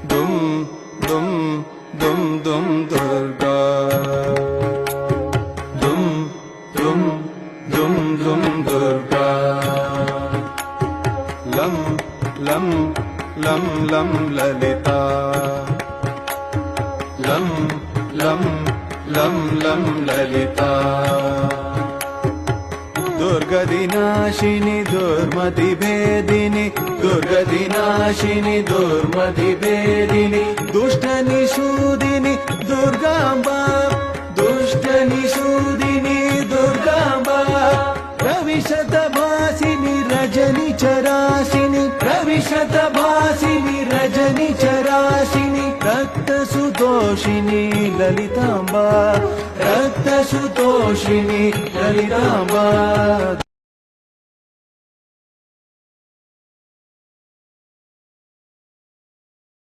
दुम दुम दुम दुम दुर्गा दुम दुम दुम दुम दुर्गा लं लं लं लं ललिता लं लं लं लं ललिता दुर्गदिनाशिनी दुर्मतिभेदिनी दुर्गदिनाशिनी दुर्मतिभेदिनी दुष्टनिषूदिनी दुर्गाम्बा दुष्टनिषूदिनी दुर्गाम्बा रविशतभासिनी रजनिचराशिनी रविशतभासिनी रजनिचराशिनी रक्तसुतोषिनी ललिताम्बा रक्तसुतोषिनी ललिताम्बा।